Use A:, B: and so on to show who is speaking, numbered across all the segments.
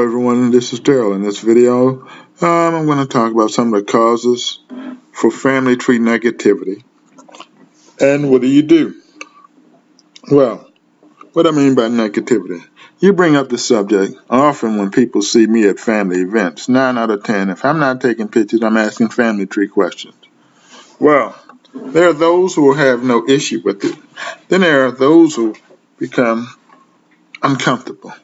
A: Everyone, this is Daryl. In this video, I'm going to talk about some of the causes for family tree negativity. And what do you do? Well, what I mean by negativity, you bring up the subject often when people see me at family events. 9 out of 10, if I'm not taking pictures, I'm asking family tree questions. Well, there are those who will have no issue with it. Then there are those who become uncomfortable.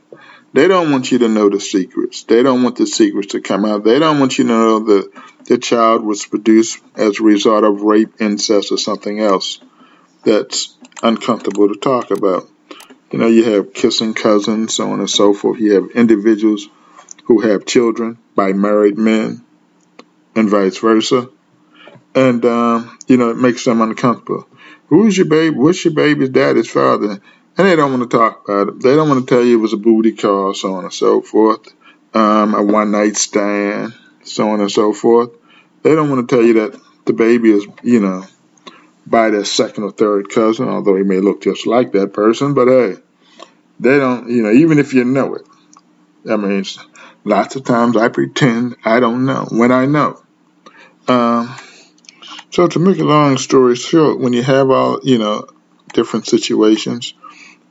A: They don't want you to know the secrets. They don't want the secrets to come out. They don't want you to know that the child was produced as a result of rape, incest, or something else that's uncomfortable to talk about. You know, you have kissing cousins, so on and so forth. You have individuals who have children by married men and vice versa. And, it makes them uncomfortable. Who's your baby? What's your baby's daddy's father? And they don't want to talk about it. They don't want to tell you it was a booty call, so on and so forth, a one-night stand, so on and so forth. They don't want to tell you that the baby is, by their second or third cousin, although he may look just like that person. But hey, they don't, even if you know it. I mean, lots of times I pretend I don't know when I know. So to make a long story short, when you have all, different situations,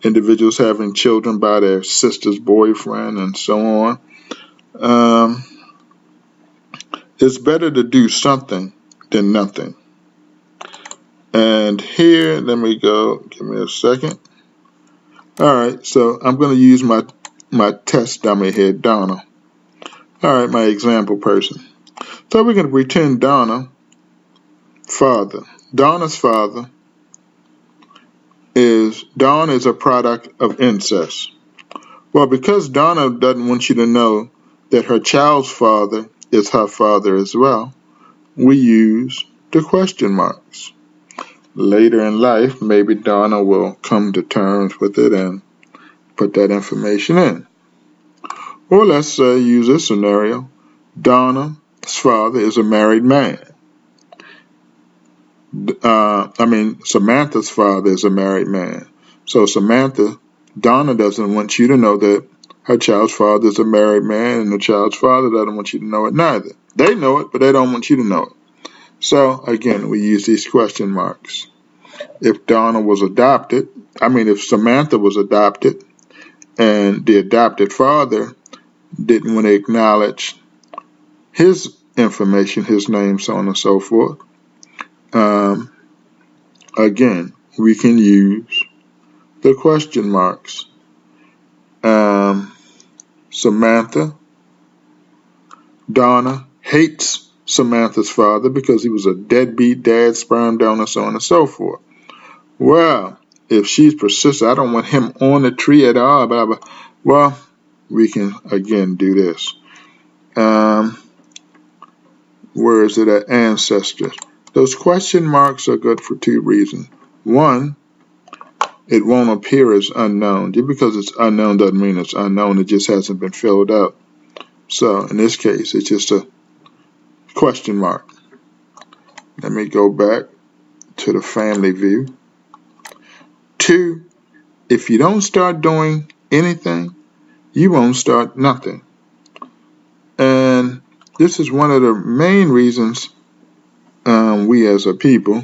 A: individuals having children by their sister's boyfriend and so on, it's better to do something than nothing. And here, let me go, give me a second. All right, so I'm going to use my test dummy here, Donna. All right, my example person. So we're going to pretend Donna's father Dawn is a product of incest. Well, because Donna doesn't want you to know that her child's father is her father as well, we use the question marks. Later in life, maybe Donna will come to terms with it and put that information in. Or let's use this scenario. Donna's father is a married man. Samantha's father is a married man. So Donna doesn't want you to know that her child's father is a married man, and the child's father doesn't want you to know it neither. They know it, but they don't want you to know it. So, again, we use these question marks. If Samantha was adopted, and the adopted father didn't want to acknowledge his information, his name, so on and so forth, again, we can use the question marks. Donna hates Samantha's father because he was a deadbeat dad, sperm donor, so on and so forth. Well, if she's persistent, I don't want him on the tree at all, blah, blah. Well, we can again do this. Where is it at? Ancestors. Those question marks are good for two reasons. One, it won't appear as unknown. Just because it's unknown doesn't mean it's unknown. It just hasn't been filled out. So in this case, it's just a question mark. Let me go back to the family view. Two, if you don't start doing anything, you won't start nothing. And this is one of the main reasons we as a people,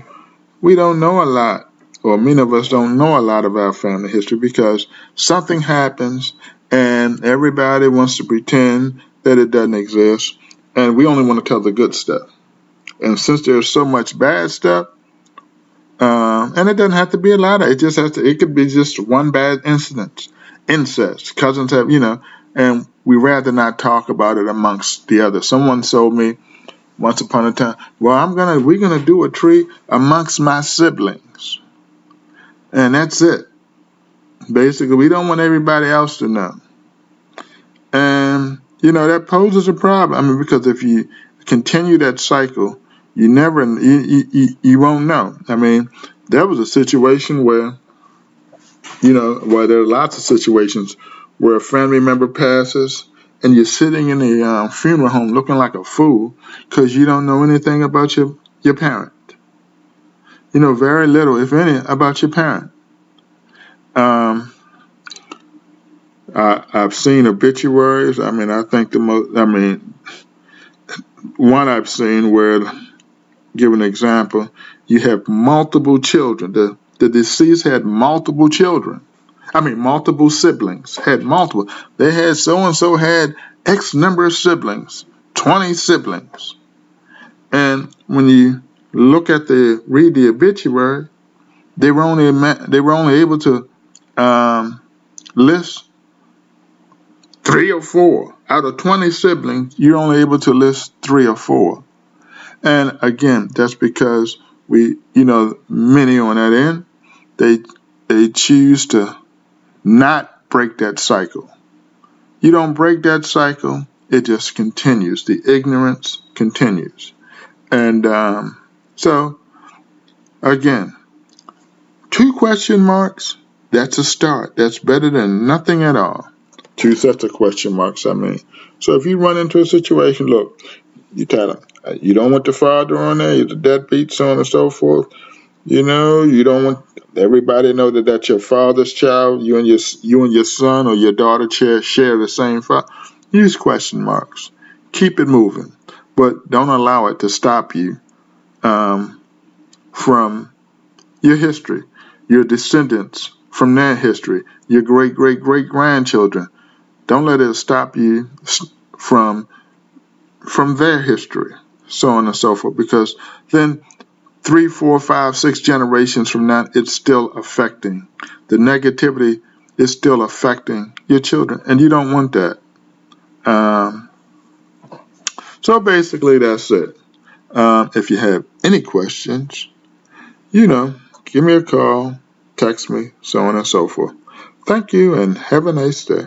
A: we don't know a lot, or many of us don't know a lot of our family history because something happens and everybody wants to pretend that it doesn't exist, and we only want to tell the good stuff. And since there's so much bad stuff, and it doesn't have to be a lot of it, it could be just one bad incident. Incest. Cousins have, and we rather not talk about it amongst the others. Someone told me once upon a time, well, we're gonna do a tree amongst my siblings. And that's it. Basically, we don't want everybody else to know. And, that poses a problem. because if you continue that cycle, you won't know. There was a situation where, there are lots of situations where a family member passes and you're sitting in the funeral home looking like a fool because you don't know anything about your parent. Very little, if any, about your parent. I've seen obituaries. I think one I've seen where, give an example, you have multiple children. The deceased had multiple children. Multiple siblings. Had multiple. They had so-and-so had X number of siblings, 20 siblings. And when you read the obituary, they were only able to list 3 or 4 out of 20 siblings. You're only able to list 3 or 4, and again, that's because many on that end, they choose to not break that cycle. You don't break that cycle, it just continues. The ignorance continues, and so again, 2 question marks. That's a start. That's better than nothing at all. 2 sets of question marks, So if you run into a situation, look, you tell them, you don't want the father on there, you're the deadbeat, so on and so forth. You don't want everybody to know that that's your father's child. You and your son or your daughter share the same father. Use question marks. Keep it moving, but don't allow it to stop you from your history, your descendants from their history, your great-great-great-grandchildren. Don't let it stop you from their history, so on and so forth, because then 3, 4, 5, 6 generations from now, it's still affecting. The negativity is still affecting your children, and you don't want that. So basically, that's it. If you have any questions, give me a call, text me, so on and so forth. Thank you, and have a nice day.